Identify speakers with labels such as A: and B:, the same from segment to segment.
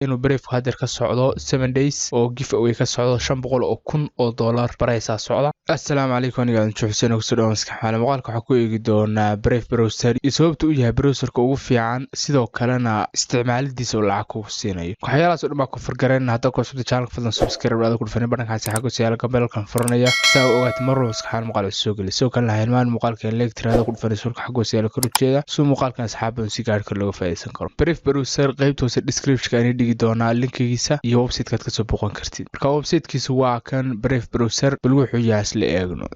A: inuu Brave hadir ka socdo 7 days oo giveaway ka socdo $500,000 baraysa socda. Assalaamu calaykum aniga Xuseen oo soo dhawaanska xaalada muuqaalka waxa ku eegi doona Brave browser iyo sababta uu yahay browserka ugu fiican sidoo kalena isticmaalidiisa oo lacag ku siinayo. waxyaalahaas oo dhan ku fargareena hadda ku subscribe channel fadlan subscribe aad ku dhufan barnaamijka saxago si aad gambalkan furanaya saa oo aad marro xaalada muuqaalka soo gali soo kan lahayn maan muuqaalka lecture ku dhufan sulka xago si aad ku rujeeda soo muuqaalkan asxaabada si gaar looga faa'iideysan karo. Brave browser qaybta hoose description ka dhigi doona linkigiisa iyo website-ka ka soo booqan kartid. marka website-kiisu waa kan Brave browser bal wuxuu yahay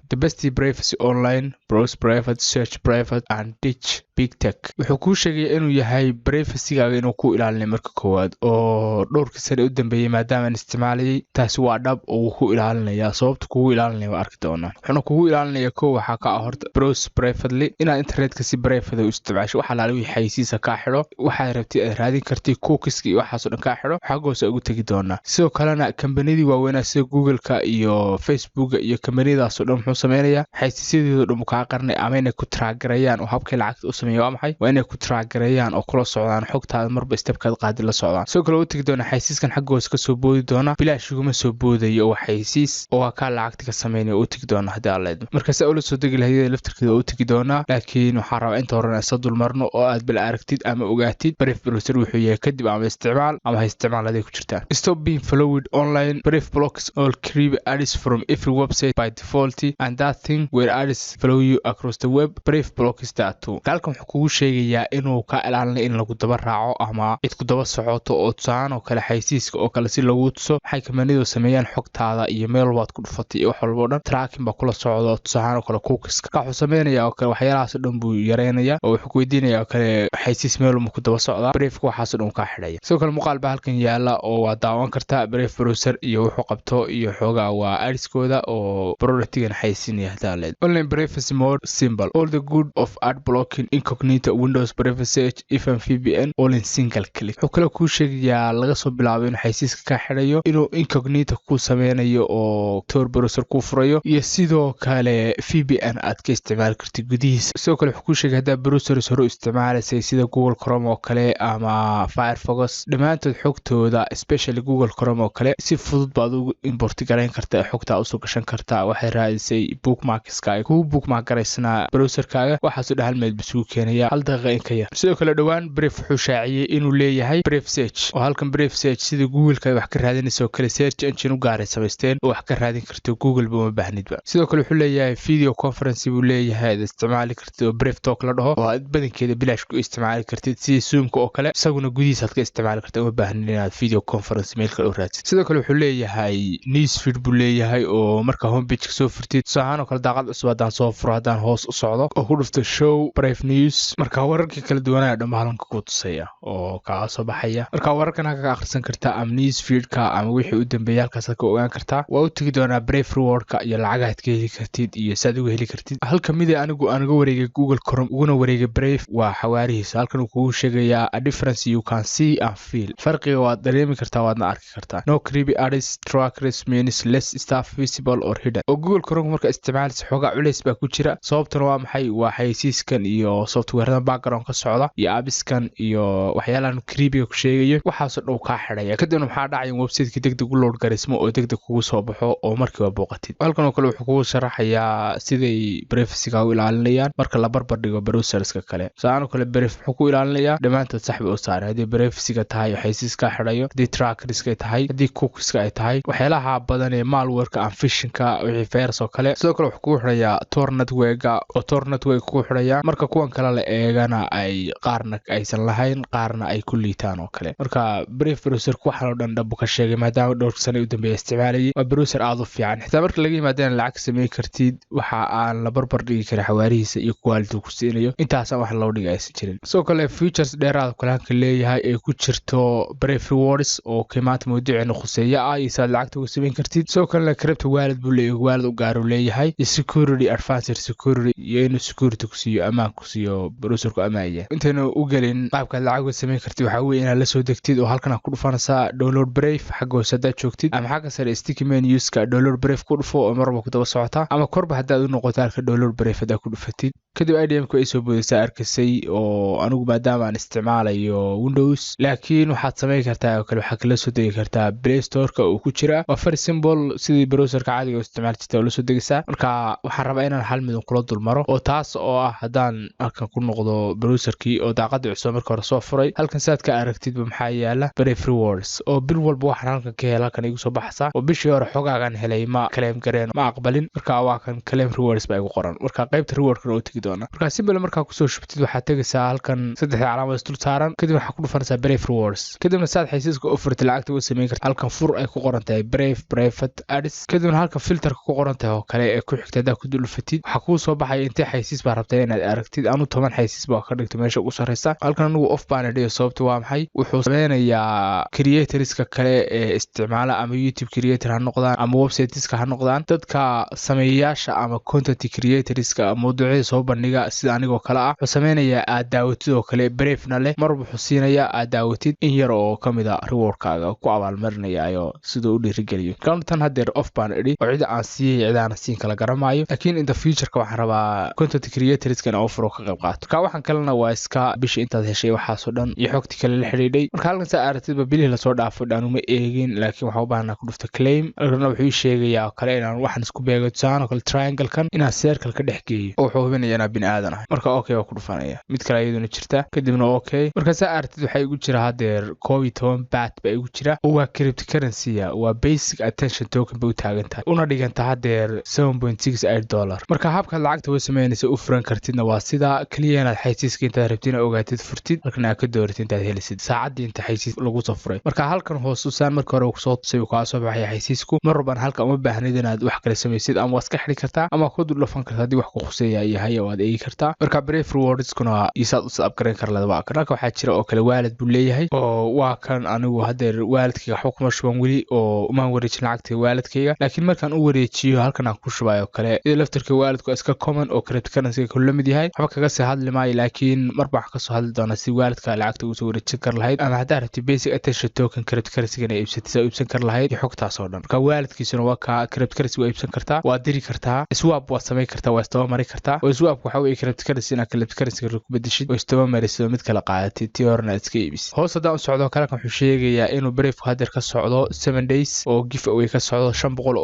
A: the best privacy online, browse private, search private and teach big tech. wuxuu ku sheegay inuu yahay privacy-gaaga inuu ku ilaalinayo marka koowaad oo dhowrkii sano u dambeeyay maadaama aan isticmaalay taasi waa dhab oo ku ilaalinaya sababta kugu ilaalinaya waa arki doona. wuxuu kugu ilaalinaya waxa ka horta browse privately inaad internetka si private u isticmaasho waxa la wixii xaysiisa ka xiro waxa rabtid aad raadin kartid cookies iyo waxa soo dhan ka xiro waxa goos ugu tagi doona. sidoo kalena kambaniyada waaweyn sida Google-ka iyo Facebook iyo kambaniyadaas oo dhan wuxuu sameeyaa xaysiisyadooda dhan ka qarnay ama inay ku track-gareeyaan oo habka lacagta u sameeyo waa maxay waa inay ku track-gareeyaan oo kula socdaan xogtaada marba step-kaad qaadi la socdaan. sidoo kale u tagi doona xaysiiskan xaggoos ka soo boodi doona bilaash uguma soo boodayo oo xaysiis oo ka lacagta ka sameeyo u tagi doona hadii aad leedahay. marka si ula soo degi lahayd laftirkeeda u tagi doona laakiin waxa rabaa inta hore aan dul marno oo aad bil aragtid ama ogaatid Brave browser wuxuu yahay kadib ama isticmaal ama isticmaalada ku jirtaan. stop being followed online. Brave blocks all creepy ads from every website by default and that thing where ads follow you across the web. Brave blocks that too. halkan wuxuu kugu sheegayaa inuu ka ilaalinayo in lagu daba raaco ama cid ku daba socoto oo tusaan oo kale xaysiiska oo kale si lagu tuso waxay kamanidu sameeyaan xogtaada iyo meel walba ku dhufatay iyo wax walba oo dhan tracking ba kula socdo tusaan oo kale cookies ka wuxuu sameeyaa oo kale waxyaalahaas dhan buu yareenayaa oo wuxuu ku weydiinayaa oo kale xaysiis meel walba ku daba socda Brave waxaas dhan ka xidhaya. sidoo kale muuqaal ba halkan yaala oo waa daawan kartaa Brave browser iyo wuxuu qabto iyo xogaa waa adskooda oo product-gan xaysiinaya hadaleed. online privacy mode symbol all the good of ad blocking incognito windows privacy search even VPN all in single click. wuxuu kale ku sheegayaa laga soo bilaabo in xaysiiska ka xidhayo inuu incognito ku sameynayo oo Tor browser ku furayo iyo sidoo kale VPN aad ka isticmaali kartid gudihiisa. sidoo kale wuxuu ku sheegay hadaa browsers hore isticmaalaysay sida Google Chrome oo kale ama Firefox dhamaantood xogtooda especially Google Chrome oo kale si fudud baad ugu import gareyn kartaa xogta u soo gashan kartaa waxay raadisay bookmarks-ka ku bookmark gareysna browser-kaaga waxa soo dhaxal meel bisuu keenaya hal daqiiqo in ka yar. sidoo kale dhawaan Brave wuxuu shaaciyay inuu leeyahay Brave Search oo halkan Brave Search sida Google-ka wax ka raadinayso kale search engine u gaaray sameysteen oo wax ka raadin karto Google ba ma baahnidba. sidoo kale wuxuu leeyahay video conference buu leeyahay isticmaali karto Brave Talk la dhaho oo aad badankeeda bilaash ku isticmaali kartid si Zoom-ka oo kale isaguna gudihiisa aad ka isticmaali karto ma baahnin inaad video conference meel kale u raadsid. sidoo kale wuxuu leeyahay newsfeed buu leeyahay oo marka homepage ka soo furtid sahan oo kale daaqad cusub hadaan soo furo hadaan hoos u socdo oo ku dhufto show Brave news marka wararka kala duwan ee dhamaalanka ku tusaya oo ka soo baxaya. marka wararkan ka akhrisan kartaa am newsfeed-ka ama wixii u dambeeyay halkaas ka ogaan kartaa. waa u tagi doonaa Brave reward-ka iyo lacagaad ka heli kartid iyo saad uga heli kartid. halka mid anigu wareegay Google Chrome uguna wareegay Brave waa xawaarihiisa. halkan uu kugu sheegayaa a difference you can see and feel. farqiga waad dareemi kartaa waadna arki kartaa. no creepy ads trackers means less stuff visible or hidden. oo Google Chrome marka isticmaalaysa xogaa culays baa ku jira sababtuna waa maxay waa xaysiiskan iyo software-dan background ka socda iyo apps-kan iyo waxyaalahan creepy ku sheegayo waxaas oo dhow ka xidhaya. kadibna waxaa dhacay in website-ka degdeg u load gareysmo oo degdeg kugu soo baxo oo markii waa booqatid. halkan oo kale wuxuu kugu sharaxayaa siday privacy-ga u ilaalinayaan marka la barbar dhigo browsers-ka kale. saano kale Brave wuxuu ku ilaalinayaa dhamaantood saxbi oo saaray hadii privacy-ga tahay xaysiiska xidhayo hadii trackers-ka tahay hadii cookies-ka ay tahay waxyaalaha badan ee malware-ka and phishing-ka wixii virus oo kale. sidoo kale wuxuu ku xidhayaa Tor network-ga oo Tor network ku xidhaya marka kuwan kale la eegana ay qaarna aysan lahayn qaarna ay ku liitaan oo kale. marka Brave browser waxa loo dhan dhab ka sheegay maadaama dhowr sano u dambeeyay isticmaalayay waa browser aad u fiican xitaa marka laga yimaadana lacag sameey kartid waxa aan la barbar dhigi karin xawaarihiisa iyo quality ku siinayo intaas wax loo dhigaysan jirin. sidoo kale features dheeraad kalaanka leeyahay ee ku jirto Brave rewards oo qiimaad mawduucina khuseeya ah iyo saad lacagta ugu sameyn kartid. sidoo kale crypto wallet buu leeyahay wallet u gaar u leeyahay security advanced security iyo inuu security ku siiyo amaan ku siiyo iyo browserku amaaya intayna u gelin qaabka lacag sameyn kartid waxa weeye inaad la soo degtid oo halkan ku dhufanaysaa download Brave xagga hoose hadaad joogtid ama xagga sare sticky menus-ka download Brave ku dhufo oo marba ku daba socota ama korba hadaad u noqoto halka download Brave hadaad ku dhufatid kadib IDM-ku ay soo boodaysaa arkasay oo anigu maadaama aan isticmaalayo Windows laakiin waxaad sameyn kartaa oo kale waxa kala soo degi kartaa Play Store-ka oo ku jira waa very simple sidii browserka caadiga u isticmaal jirtay oo la soo degaysaa marka waxaan rabaa inaan hal mid kula dulmaro oo taas oo ah hadaan halkan ku noqdo browserkii oo daaqada cusub marka hore soo furay halkan saad ka aragtid maxaa yaala Brave Rewards oo bil walba waxaan halkan ka helaa kan igu soo baxaysa oo bishii hore xogaagan helay ma claim gareen ma aqbalin marka waa kan claim rewards baa igu qoran marka qaybta rewardka oo tagi doona marka simple marka ku soo shubtid waxa tagaysaa halkan saddex calaamad isdul saaran kadib waxa ku dhufanaysaa Brave Rewards kadibna saad xaysiiska offerta lacagta u sameyn kartaa halkan fur ay ku qoran tahay Brave Private Ads kadibna halka filterka ku qoran tahay oo kale ee ku xigta hada ku dulfatid waxa ku soo baxay intee xaysiis baa rabtaa inaad aragtid anu 10 xaysiis baa ka dhigto meesha ugu sareysa halkan anigu off baan idhiyo sababtu waa maxay wuxuu sameynayaa creatorska kale ee isticmaala ama YouTube creator ha noqdaan ama websiteska ha noqdaan dadka sameeyayaasha ama content creatorska mawduucyada soo bandhiga sida anigoo kale ah wuxuu sameynayaa aad daawatid oo kale Brave-na leh mar wuxuu siinayaa aad daawatid in yar oo kamid ah rewardkaaga ku abaalmarinaya ayo sidoo u dhiirigeliyo kan hadeer off baan idhi oo cid aan siiyay cid aan siin kala garamayo laakiin in the future-ka waxaan rabaa content creatorska in offer ka qayb qaato ka waxaan kalena waa iska bishi intaad heshay waxaas oo dhan iyo xogti kale la xiriiday marka halkan sa aragtidba bilihii la soo dhaafo dhanuma eegin laakiin waxa u baahnaa ku dhufta claim halkan wuxuu sheegayaa kale inaan waxan isku beego tusaan kale triangle-kan inaan circle ka dhex geeyo oo wuxuu hubinayaa inaan bini aadan ahay marka okay waa ku dhufanaya mid kale ayaduna jirta kadibna okay marka sa aragtid waxa igu jira hadeer 12 bat baa igu jira oo waa cryptocurrency waa basic attention token bay u taagan tahay una dhiganta hadeer $7.68 marka habka lacagta way sameynaysa u furan kartidna waa sida kaliya inaad xaysiiska intaad rabtiin ogaatid furtid halkan aad ka dooratid intaad helisid saacadii inta xaysiis lagu soo furay marka halkan hoos u saan marka hore kusoo tusay uu ka soo baxay xaysiisku marban halka uma baahnid inaad wax kale sameysid ama waska xiri kartaa ama ku dul dhafan kartaa hadii wax ku khuseeya yahay oo aad eegi kartaa marka Brave Rewards kuna isaad u subscribe kar laba marka waxa jira oo kale wallet buu leeyahay oo waa kan anigu hadeer walletkayga xukuma shuban wali oo uma wareejin lacagta walletkayga laakiin markaan u wareejiyo halkan aan ku shubayo kale ida laftarka walletku iska common oo cryptocurrency ku lamid yahay waxba kaga sii hadli maayo laakiin marba wax ka soo hadli doona si walletka lacagta uu soo wareejin kar lahayd ama hadaa rabtid basic attention token cryptocurrency ay iibsan kar lahayd iyo xogtaas oo dhan marka walletkiisuna waa ka cryptocurrency waa iibsan kartaa waa diri kartaa swap waa sameyn kartaa waa istaba mari kartaa oo swap waxa weeye cryptocurrency na cryptocurrency ku bedeshid oo istaba mariso mid kala qaadatid tii horena iska iibis hoos hadaa u socdo kale kan wuxuu sheegayaa inuu Brave hadeer ka socdo 7 days oo giveaway ka socdo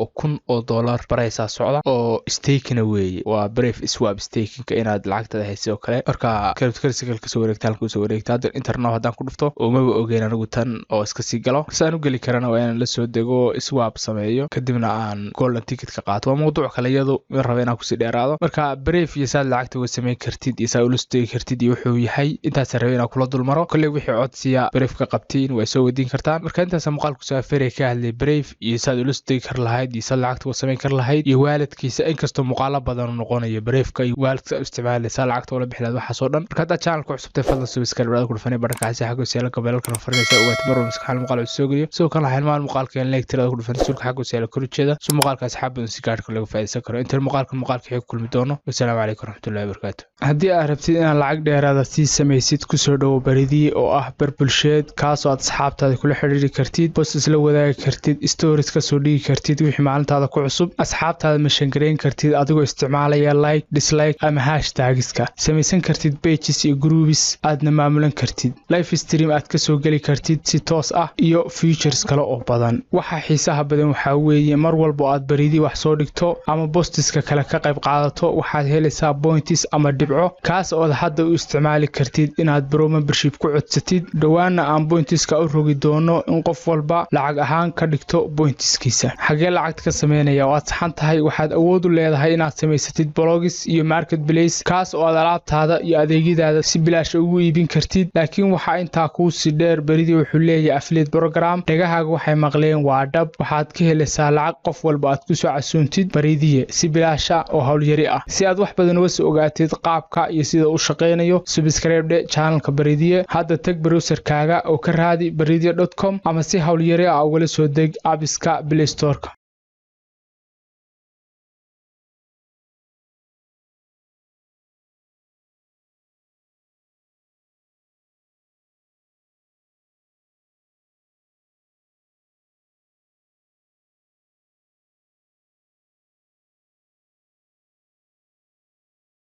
A: $500,000 baraysa socda oo stakina weeye waa Brave swap staking inaad lacagtada hayso kale marka cryptocurrency ka soo wareegtaan ku soo wareegtaa hadeer internet hadaan ku dhufto oo ma ogeyn anigu tan oo iska sii galo saan u gali karana waa inaan la soo dego swap sameeyo kadibna aan golden ticket ka qaato waa mowduuc kale iyadu ma raba inaan ku sii dheeraado marka Brave iyo saad lacagta u sameyn kartid iyo saad u listay kartid iyo wuxuu yahay intaas rabay inaan kula dulmaro kulli wixii codsiya Brave ka qabtiin way soo wadiin kartaan marka intaas muuqaalku soo afeeray ka hadlay Brave iyo saad u listay kar lahayd iyo saad lacagta u sameyn kar lahayd iyo walletkiisa inkastoo muuqaalo badan noqonayo Brave-ka iyo walletka isticmaalaysa lacagta wala bixlaad waxa soo dhan marka hadda channel-ku cusubtay fadlan subscribe ku dhufanay barakaasi xagga seela gabeelka farnaysa oo waad marwada maskaxal muuqaal soo geliyo soo kala xilmaan muuqaalka like tirada ku dhufanay sulka xagga seela korjeeda soo muuqaalka asxaabada si gaarka lagu faa'iideysan karo inta muuqaalka xig kulmi doono wassalaamu calaykum waraxmatullaahi wabarakaatuh haddii aad rabtid inaad lacag dheeraada si samaysid ku soo dhawo baridii oo ah bar bulsheed kaas oo aad asxaabtaada kula xiriiri kartid post isla wadaagi kartid stories ka soo dhigi kartid wixii maalintaada ku cusub asxaabtaada meshan gareyn kartid adigoo isticmaalaya like dislike ama hashtagska samaysan kartid pages iyo groups aadna maamulan kartid live stream aad ka soo gali kartid si toos ah iyo features kale oo badan waxa xiisaha badan waxa weeye mar walba aad baridii wax soo dhigto ama postiska kale ka qayb qaadato waxaad helaysaa points ama dhibco kaas oo hadda u isticmaali kartid inaad pro membership ku codsatid dhawaana aan pointska u rogi doono in qof walba lacag ahaan ka dhigto pointskiisa xagee lacagta ka sameynaya waad saxan tahay waxaad awood u leedahay inaad samaysatid blogs iyo marketplace kaas oo aad alaabtaada iyo adeegyadaada si bilaash ugu iibin kartid laakiin waxa intaa ku si dheer baridii wuxuu leeyahay affiliate program dhagahaaga waxay maqleen waa dhab waxaad ka helaysaa lacag qof walba aad ku soo casoontid baridii si bilaash ah oo hawl yari ah si aad wax badan uga soo ogaatid qaabka iyo sida uu shaqeynayo subscribe channelka baridii hadda tag browserkaaga oo ka raadi baridii.com ama si hawl yari ah uga soo deg appska Play Store-ka